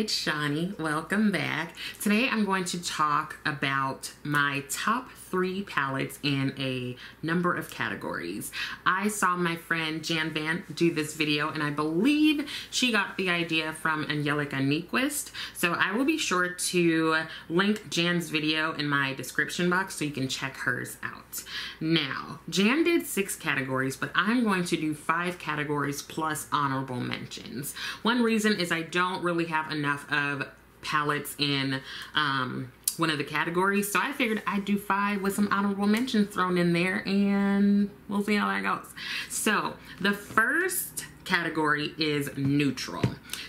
it's Shawnee. Welcome back. Today I'm going to talk about my top 3 palettes in a number of categories. I saw my friend Jan Van do this video and I believe she got the idea from Angelica Nyquist. So I will be sure to link Jan's video in my description box so you can check hers out. Now, Jan did 6 categories, but I'm going to do 5 categories plus honorable mentions. One reason is I don't really have enough of palettes in one of the categories, so I figured I'd do 5 with some honorable mentions thrown in there, and we'll see how that goes. So the first category is neutral.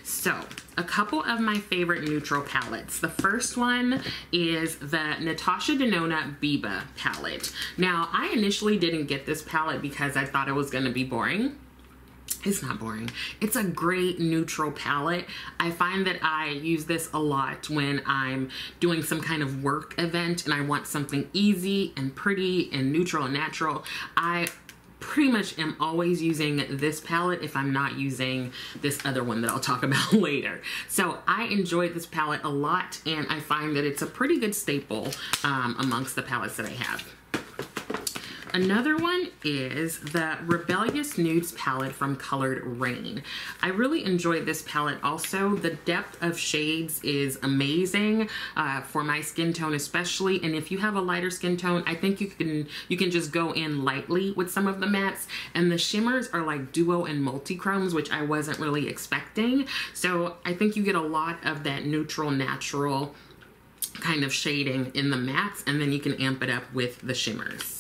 So a couple of my favorite neutral palettes. The first one is the Natasha Denona Biba palette. Now, I initially didn't get this palette because I thought it was going to be boring. It's not boring. It's a great neutral palette. I find that I use this a lot when I'm doing some kind of work event and I want something easy and pretty and neutral and natural. I pretty much am always using this palette if I'm not using this other one that I'll talk about later. So I enjoy this palette a lot, and I find that it's a pretty good staple amongst the palettes that I have. Another one is the Rebellious Nudes palette from Colored Rain. I really enjoyed this palette also. The depth of shades is amazing for my skin tone especially, and if you have a lighter skin tone, I think you can just go in lightly with some of the mattes, and the shimmers are like duo and multi-chromes, which I wasn't really expecting. So I think you get a lot of that neutral, natural kind of shading in the mattes, and then you can amp it up with the shimmers.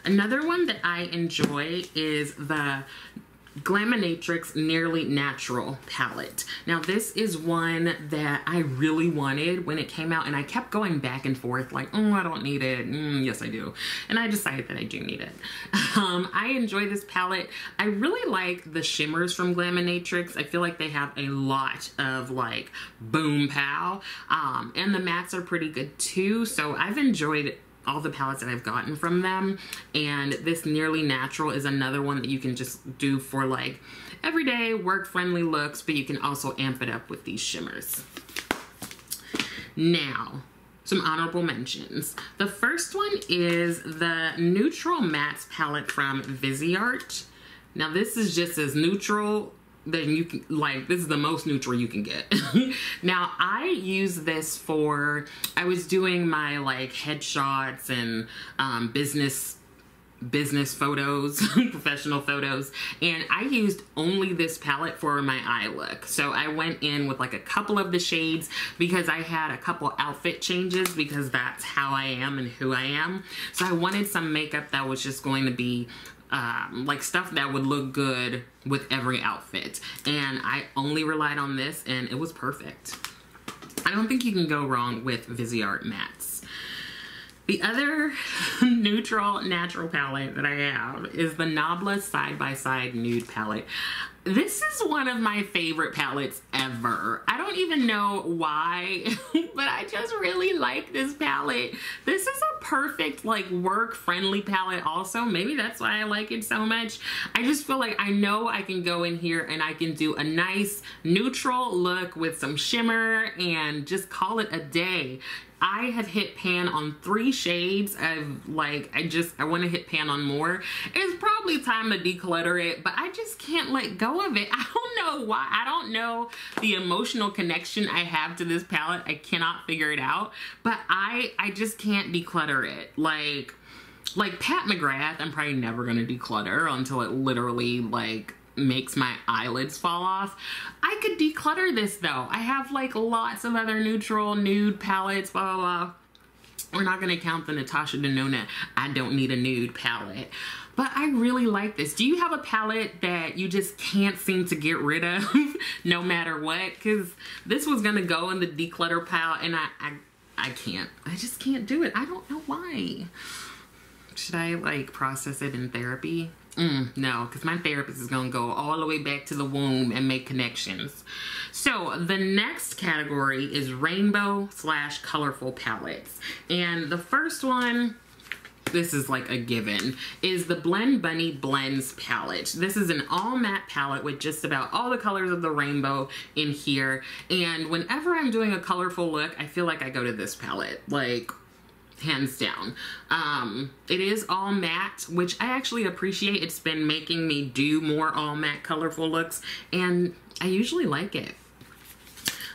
Another one that I enjoy is the Glaminatrix Nearly Natural palette. Now, this is one that I really wanted when it came out, and I kept going back and forth like, oh, I don't need it. Yes, I do. And I decided that I do need it. I enjoy this palette. I really like the shimmers from Glaminatrix. I feel like they have a lot of like boom pow. And the mattes are pretty good too. So I've enjoyed all the palettes that I've gotten from them, and this Nearly Natural is another one that you can just do for like everyday work friendly looks, but you can also amp it up with these shimmers. Now, some honorable mentions. The first one is the Neutral Mattes palette from Viseart. Now, this is just as neutral then you can, like, this is the most neutral you can get. Now, I use this for, I was doing my like headshots and business photos, professional photos, and I used only this palette for my eye look. So I went in with like a couple of the shades because I had a couple outfit changes because that's how I am and who I am. So I wanted some makeup that was just going to be like stuff that would look good with every outfit, and I only relied on this and it was perfect. I don't think you can go wrong with Viseart mattes. The other neutral natural palette that I have is the Nabla Side by Side Nude palette. This is one of my favorite palettes ever. I don't even know why, but I just really like this palette. This is a perfect like work friendly palette also. Maybe that's why I like it so much. I just feel like I know I can go in here and I can do a nice neutral look with some shimmer and just call it a day. I have hit pan on 3 shades of like, I want to hit pan on more. It's probably time to declutter it, but I just can't let go of it. I don't know why. I don't know the emotional connection I have to this palette. I cannot figure it out, but I just can't declutter it. Like Pat McGrath, I'm probably never going to declutter until it literally like makes my eyelids fall off. I could declutter this though. I have like lots of other neutral nude palettes, blah, blah, blah. We're not gonna count the Natasha Denona I don't need a nude palette. But I really like this. Do you have a palette that you just can't seem to get rid of no matter what? Because this was gonna go in the declutter pile and I can't. I just can't do it. I don't know why. Should I like process it in therapy? No, because my therapist is going to go all the way back to the womb and make connections. So the next category is rainbow / colorful palettes. And the first one this is like a given, is the Blend Bunny Blends palette. This is an all matte palette with just about all the colors of the rainbow in here. And whenever I'm doing a colorful look, I feel like I go to this palette, like hands down. It is all matte, which I actually appreciate. It's been making me do more all matte colorful looks, and I usually like it.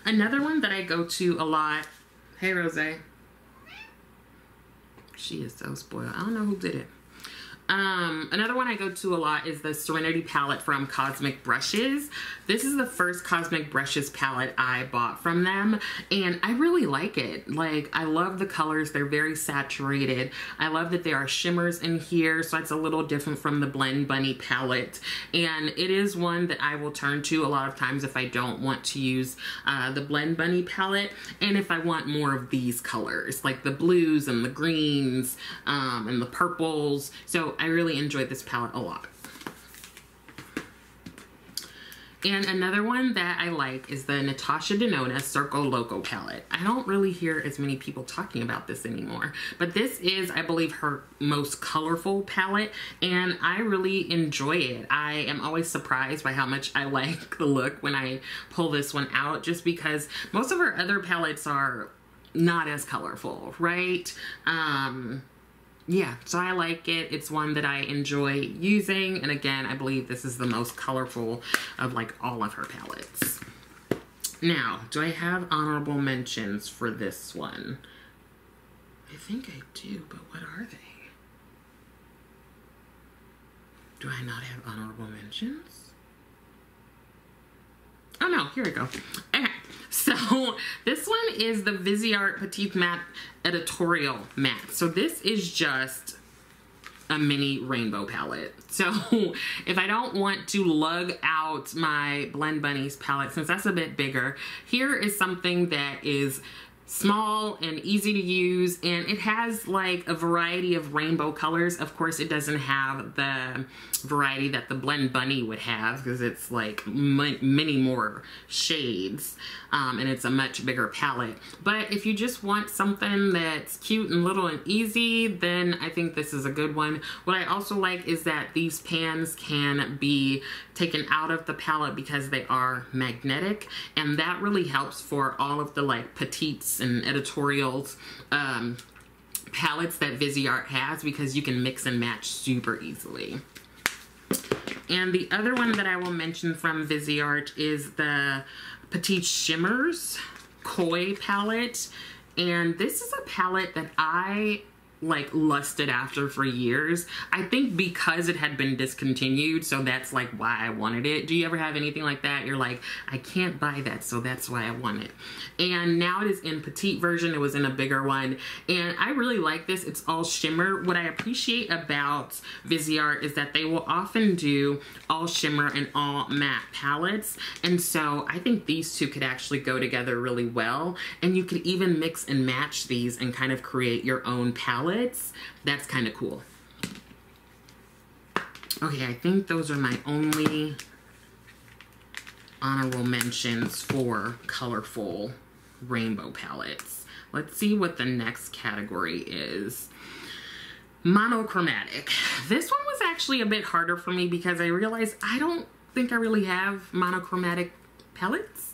Another one that I go to a lot, hey Rose. She is so spoiled. I don't know who did it. Another one I go to a lot is the Serenity palette from Cosmic Brushes. This is the first Cosmic Brushes palette I bought from them, and I really like it. Like, I love the colors. They're very saturated. I love that there are shimmers in here, so it's a little different from the Blend Bunny palette. And it is one that I will turn to a lot of times if I don't want to use the Blend Bunny palette, and if I want more of these colors, like the blues and the greens and the purples. So I really enjoyed this palette a lot. And another one that I like is the Natasha Denona Circo Loco palette. I don't really hear as many people talking about this anymore, but this is, I believe, her most colorful palette, and I really enjoy it. I am always surprised by how much I like the look when I pull this one out, just because most of her other palettes are not as colorful, right? Yeah, so I like it. It's one that I enjoy using. And again, I believe this is the most colorful of like all of her palettes. Now, do I have honorable mentions for this one? I think I do, but what are they? Do I not have honorable mentions? Oh no, here we go. Okay, so this one is the Viseart Petite Matte Editorial Matte. So this is just a mini rainbow palette. So if I don't want to lug out my Blend Bunnies palette, since that's a bit bigger, here is something that is small and easy to use, and it has like a variety of rainbow colors. Of course, it doesn't have the variety that the Blend Bunny would have, because it's like many more shades, and it's a much bigger palette. But if you just want something that's cute and little and easy, then I think this is a good one. What I also like is that these pans can be taken out of the palette because they are magnetic, and that really helps for all of the like petites and editorials palettes that Viseart has, because you can mix and match super easily. And the other one that I will mention from Viseart is the Petite Shimmers Koi palette. And this is a palette that I like lusted after for years. I think because it had been discontinued, so that's like why I wanted it. Do you ever have anything like that? You're like, I can't buy that, so that's why I want it. And now it is in petite version. It was in a bigger one, and I really like this. It's all shimmer. What I appreciate about Viseart is that they will often do all shimmer and all matte palettes, and so I think these two could actually go together really well, and you could even mix and match these and kind of create your own palette. That's kind of cool. Okay, I think those are my only honorable mentions for colorful rainbow palettes. Let's see what the next category is. Monochromatic. This one was actually a bit harder for me because I realized I don't think I really have monochromatic palettes.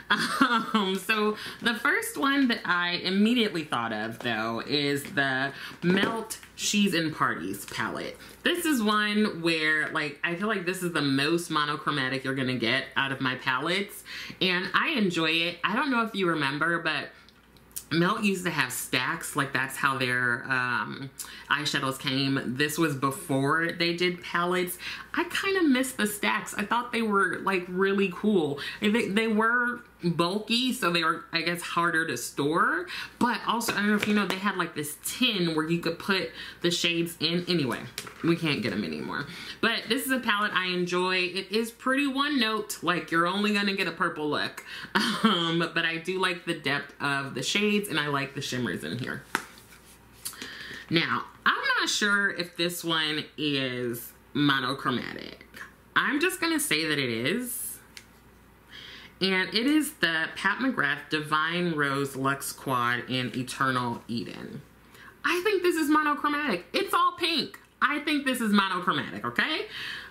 So the first one that I immediately thought of, though, is the Melt She's in Parties palette. This is one where, like, I feel like this is the most monochromatic you're gonna get out of my palettes, and I enjoy it. I don't know if you remember, but Melt used to have stacks, like that's how their eyeshadows came. This was before they did palettes. I kind of miss the stacks. I thought they were like really cool. They were bulky, so they were, I guess, harder to store. But also, I don't know if you know, they had like this tin where you could put the shades in. Anyway, we can't get them anymore. But this is a palette I enjoy. It is pretty one note, like you're only gonna get a purple look. But I do like the depth of the shades, and I like the shimmers in here. Now, I'm not sure if this one is monochromatic. I'm just gonna say that it is. And it is the Pat McGrath Divine Rose Luxe Quad in Eternal Eden. I think this is monochromatic. It's all pink. I think this is monochromatic, okay?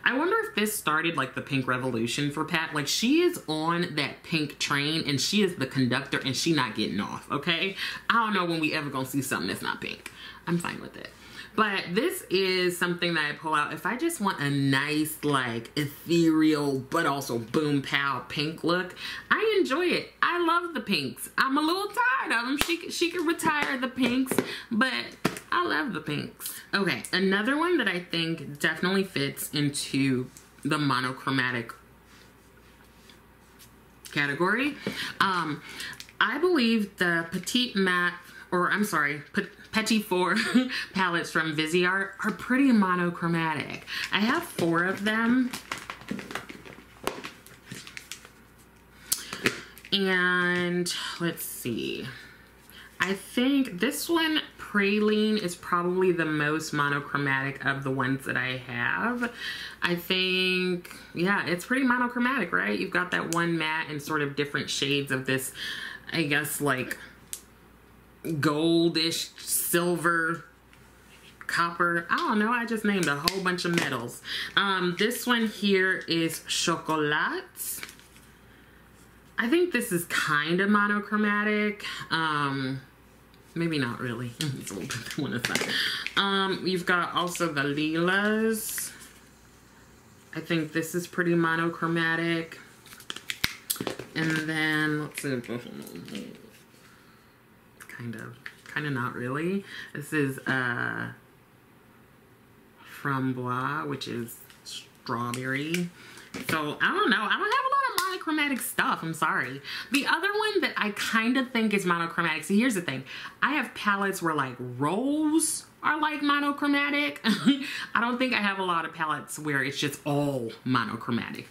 I wonder if this started like the pink revolution for Pat. Like, she is on that pink train and she is the conductor and she not getting off, okay? I don't know when we ever gonna see something that's not pink. I'm fine with it. But this is something that I pull out if I just want a nice, like, ethereal, but also boom pow pink look. I enjoy it. I love the pinks. I'm a little tired of them. She could retire the pinks, but I love the pinks. Okay, another one that I think definitely fits into the monochromatic category. I believe the Petite Matte, or I'm sorry, Petit Four palettes from Viseart are pretty monochromatic. I have 4 of them. And let's see. I think this one, Praline, is probably the most monochromatic of the ones that I have. I think, yeah, it's pretty monochromatic, right? You've got that one matte and sort of different shades of this, I guess, like goldish, silver, copper. I don't know. I just named a whole bunch of metals. This one here is Chocolat. I think this is kind of monochromatic. Maybe not really. It's a little bit one aside. You've got also the Lilas. I think this is pretty monochromatic. And then let's see. Kind of not really. This is Framboise, which is strawberry. So I don't know. I don't have a lot of monochromatic stuff. I'm sorry. The other one that I kind of think is monochromatic. See, here's the thing. I have palettes where like rose are like monochromatic. I don't think I have a lot of palettes where it's just all monochromatic.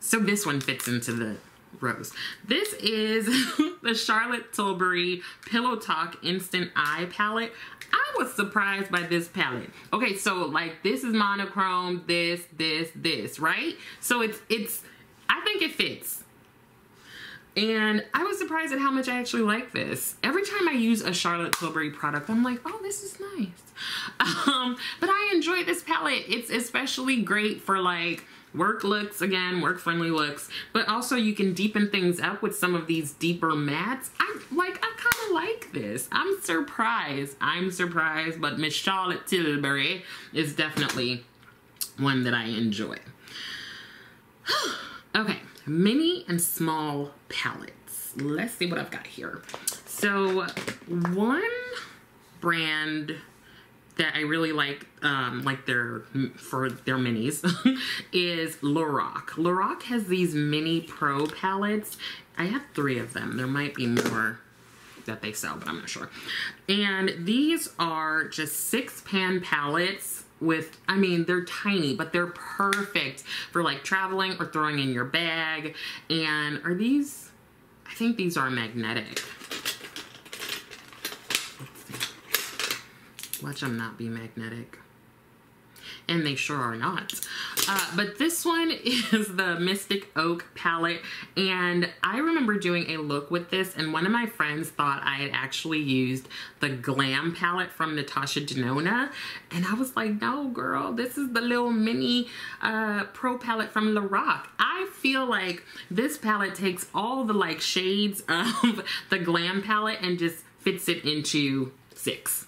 So this one fits into the rose. This is the Charlotte Tilbury Pillow Talk Instant Eye Palette. I was surprised by this palette. Okay, so like this is monochrome, this, right? So it's I think it fits. And I was surprised at how much I actually like this. Every time I use a Charlotte Tilbury product, I'm like, oh, this is nice. But I enjoy this palette. It's especially great for like work looks, again, work-friendly looks, but also you can deepen things up with some of these deeper mattes. I kind of like this. I'm surprised, but Miss Charlotte Tilbury is definitely one that I enjoy. Okay, mini and small palettes. Let's see what I've got here. So one brand that I really like for their minis is Lorac. Lorac has these mini pro palettes. I have 3 of them. There might be more that they sell, but I'm not sure. And these are just 6-pan palettes with, I mean, they're tiny, but they're perfect for like traveling or throwing in your bag. And are these, I think these are magnetic. Watch them not be magnetic. And they sure are not. But this one is the Mystic Oak palette. And I remember doing a look with this, and one of my friends thought I had actually used the Glam palette from Natasha Denona. And I was like, no, girl, this is the little mini pro palette from Lorac. I feel like this palette takes all the like shades of the Glam palette and just fits it into 6.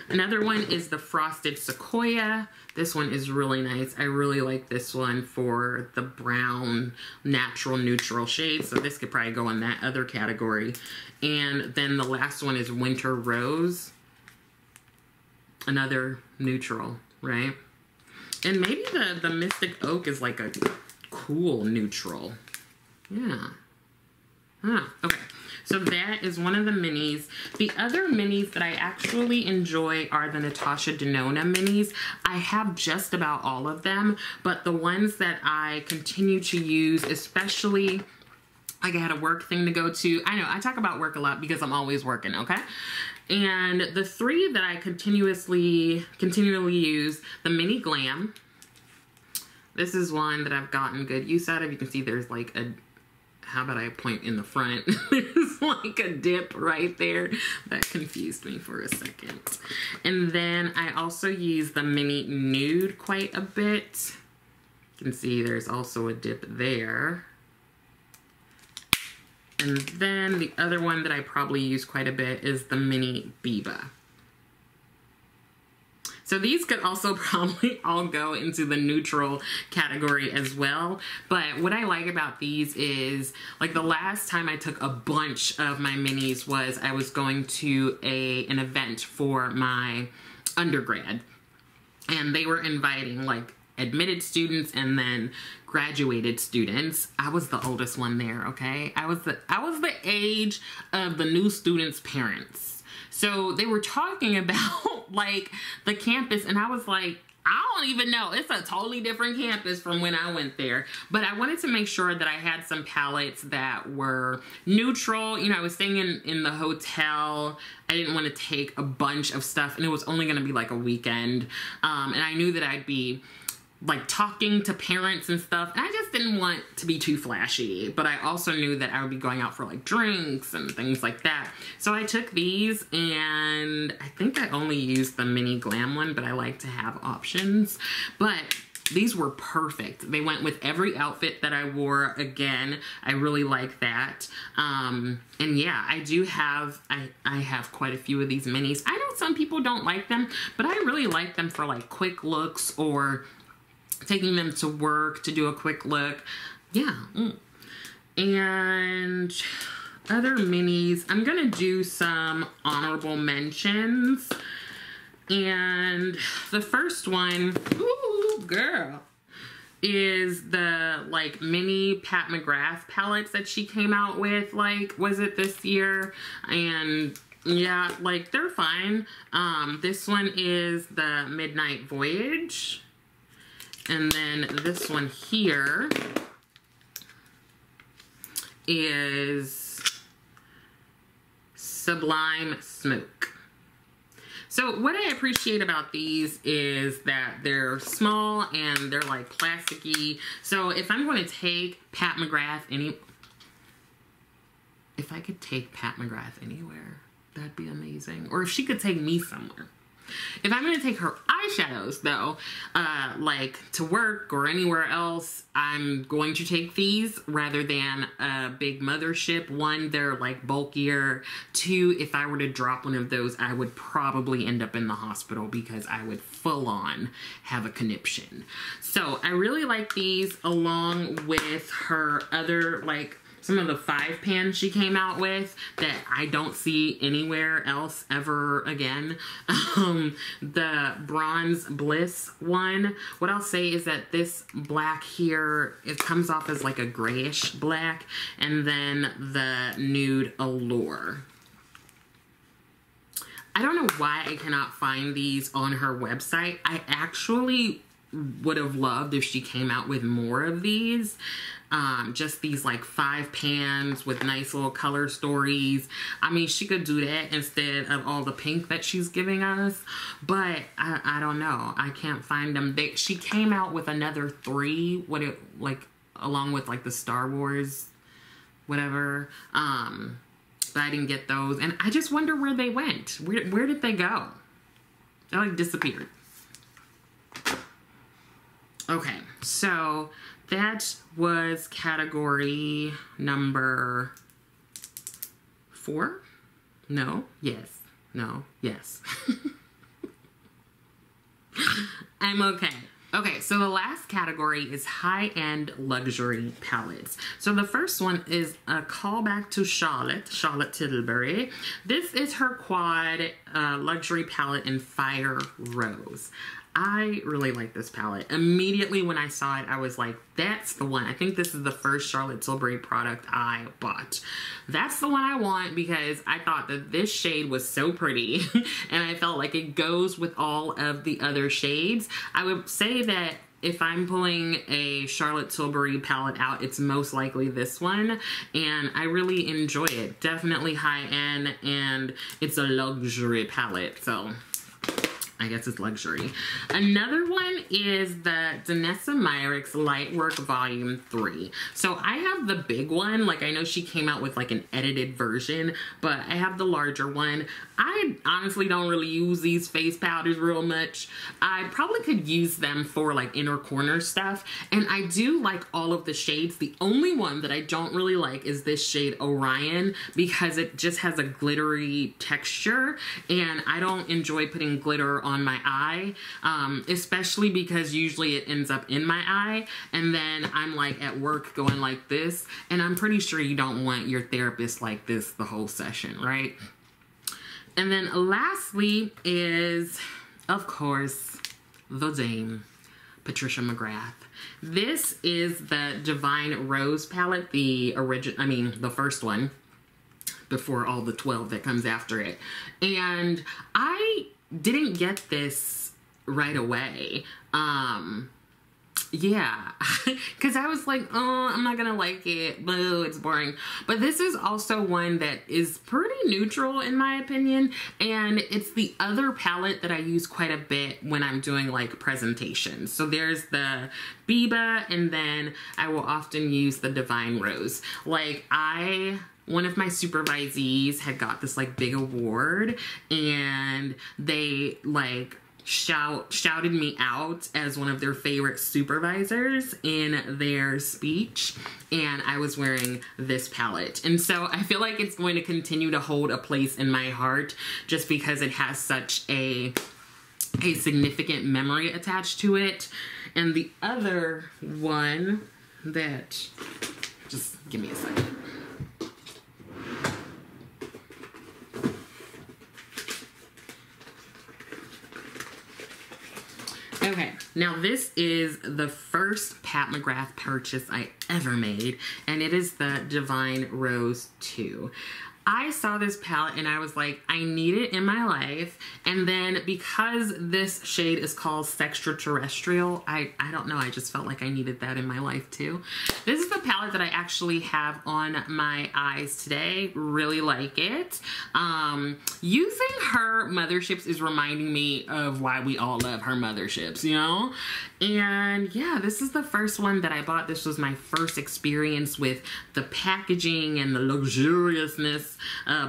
Another one is the Frosted Sequoia. This one is really nice. I really like this one for the brown, natural, neutral shade. So this could probably go in that other category. And then the last one is Winter Rose. Another neutral, right? And maybe the Mystic Oak is like a cool neutral. Yeah. Huh, okay. So that is one of the minis. The other minis that I actually enjoy are the Natasha Denona minis. I have just about all of them, but the ones that I continue to use, especially like I had a work thing to go to. I know I talk about work a lot because I'm always working, okay? And the 3 that I continually use, the Mini Glam. This is one that I've gotten good use out of. You can see there's like a how about I point in the front? There's like a dip right there. That confused me for a second. And then I also use the mini nude quite a bit. You can see there's also a dip there. And then the other one that I probably use quite a bit is the mini Biba. So these could also probably all go into the neutral category as well. But what I like about these is, like, the last time I took a bunch of my minis was I was going to an event for my undergrad. And they were inviting, like, admitted students and then graduated students. I was the oldest one there, okay? I was the age of the new students' parents. So they were talking about like the campus, and I was like, I don't even know. It's a totally different campus from when I went there. But I wanted to make sure that I had some palettes that were neutral. You know, I was staying in the hotel. I didn't want to take a bunch of stuff, and it was only going to be like a weekend. And I knew that I'd be like talking to parents and stuff, and I just didn't want to be too flashy, but I also knew that I would be going out for like drinks and things like that. So I took these, and I think I only used the mini glam one, but I like to have options. But these were perfect. They went with every outfit that I wore. Again, I really like that. And yeah, I do have, I have quite a few of these minis. I know some people don't like them, but I really like them for like quick looks or taking them to work to do a quick look. Yeah. And other minis, I'm gonna do some honorable mentions. And the first one, ooh, girl, is the like mini Pat McGrath palettes that she came out with, like, was it this year? And yeah, like, they're fine. This one is the Midnight Voyage. And then this one here is Sublime Smoke. So what I appreciate about these is that they're small and they're like plasticky. So if I'm going to take Pat McGrath if I could take Pat McGrath anywhere, that'd be amazing. Or if she could take me somewhere. If I'm going to take her eyeshadows, though, like to work or anywhere else, I'm going to take these rather than a big mothership. One, they're like bulkier. Two, if I were to drop one of those, I would probably end up in the hospital because I would full on have a conniption. So I really like these along with her other, like, some of the 5 pans she came out with that I don't see anywhere else ever again. The Bronze Bliss one. What I'll say is that this black here, it comes off as like a grayish black. And then the Nude Allure. I don't know why I cannot find these on her website. I actually would have loved if she came out with more of these. Just these like 5 pans with nice little color stories. I mean, she could do that instead of all the pink that she's giving us, but I don't know. I can't find them. She came out with another 3, along with like the Star Wars, whatever. But I didn't get those, and I just wonder where they went. Where did they go? They like disappeared. Okay, so that was category number 4. No, yes, no, yes. I'm okay. Okay, so the last category is high-end luxury palettes. So the first one is a callback to Charlotte Tilbury. This is her quad luxury palette in Fire Rose. I really like this palette. Immediately when I saw it, I was like, that's the one. I think this is the first Charlotte Tilbury product I bought. That's the one I want because I thought that this shade was so pretty and I felt like it goes with all of the other shades. I would say that if I'm pulling a Charlotte Tilbury palette out, it's most likely this one, and I really enjoy it. Definitely high-end, and it's a luxury palette, so I guess it's luxury. Another one is the Danessa Myricks Lightwork Volume 3. So I have the big one. Like, I know she came out with like an edited version, but I have the larger one. I honestly don't really use these face powders real much. I probably could use them for like inner corner stuff. And I do like all of the shades. The only one that I don't really like is this shade Orion, because it just has a glittery texture and I don't enjoy putting glitter on my eye, especially because usually it ends up in my eye and then I'm like at work going like this, and I'm pretty sure you don't want your therapist like this the whole session, right? And then lastly is, of course, the Dame, Patricia McGrath. This is the Divine Rose palette, the first one, before all the 12 that comes after it. And I didn't get this right away. Yeah, because I was like, oh, I'm not gonna like it. Boo, it's boring. But this is also one that is pretty neutral in my opinion. And it's the other palette that I use quite a bit when I'm doing like presentations. So there's the Biba, and then I will often use the Divine Rose. Like, one of my supervisees had got this like big award, and they like shouted me out as one of their favorite supervisors in their speech, and I was wearing this palette. And so I feel like it's going to continue to hold a place in my heart just because it has such a significant memory attached to it. And the other one that, just give me a second. Okay, now this is the first Pat McGrath purchase I ever made, and it is the Divine Rose 2. I saw this palette and I was like, I need it in my life. And then because this shade is called Sextraterrestrial, I don't know, I just felt like I needed that in my life too. This is the palette that I actually have on my eyes today. Really like it. Using her motherships is reminding me of why we all love her motherships, you know? And yeah, this is the first one that I bought. This was my first experience with the packaging and the luxuriousness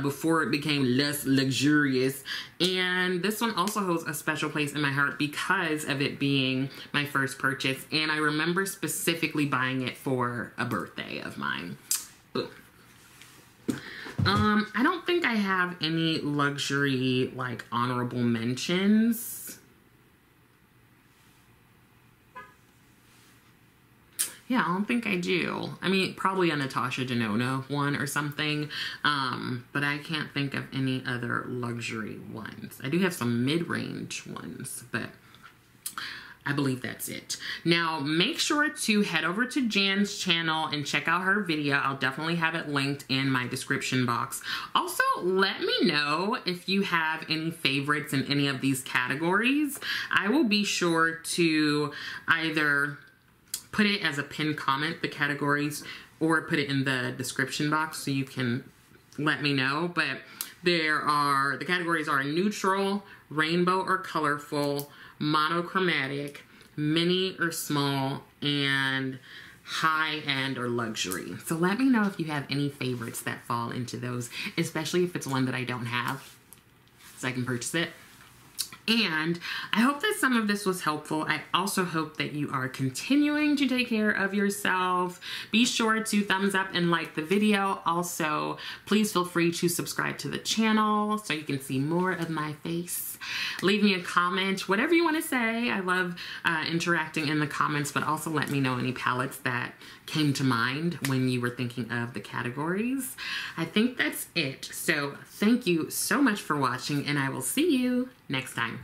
before it became less luxurious. And this one also holds a special place in my heart because of it being my first purchase. And I remember specifically buying it for a birthday of mine. Ooh. I don't think I have any luxury, like, honorable mentions. Yeah, I don't think I do. I mean, probably a Natasha Denona one or something, but I can't think of any other luxury ones. I do have some mid-range ones, but I believe that's it. Now, make sure to head over to Jan's channel and check out her video. I'll definitely have it linked in my description box. Also, let me know if you have any favorites in any of these categories. I will be sure to either put it as a pinned comment, the categories, or put it in the description box so you can let me know. But the categories are neutral, rainbow or colorful, monochromatic, mini or small, and high-end or luxury. So let me know if you have any favorites that fall into those, especially if it's one that I don't have, so I can purchase it. And I hope that some of this was helpful. I also hope that you are continuing to take care of yourself. Be sure to thumbs up and like the video. Also, please feel free to subscribe to the channel so you can see more of my face. Leave me a comment, whatever you want to say. I love interacting in the comments, but also let me know any palettes that came to mind when you were thinking of the categories. I think that's it. So thank you so much for watching, and I will see you next time.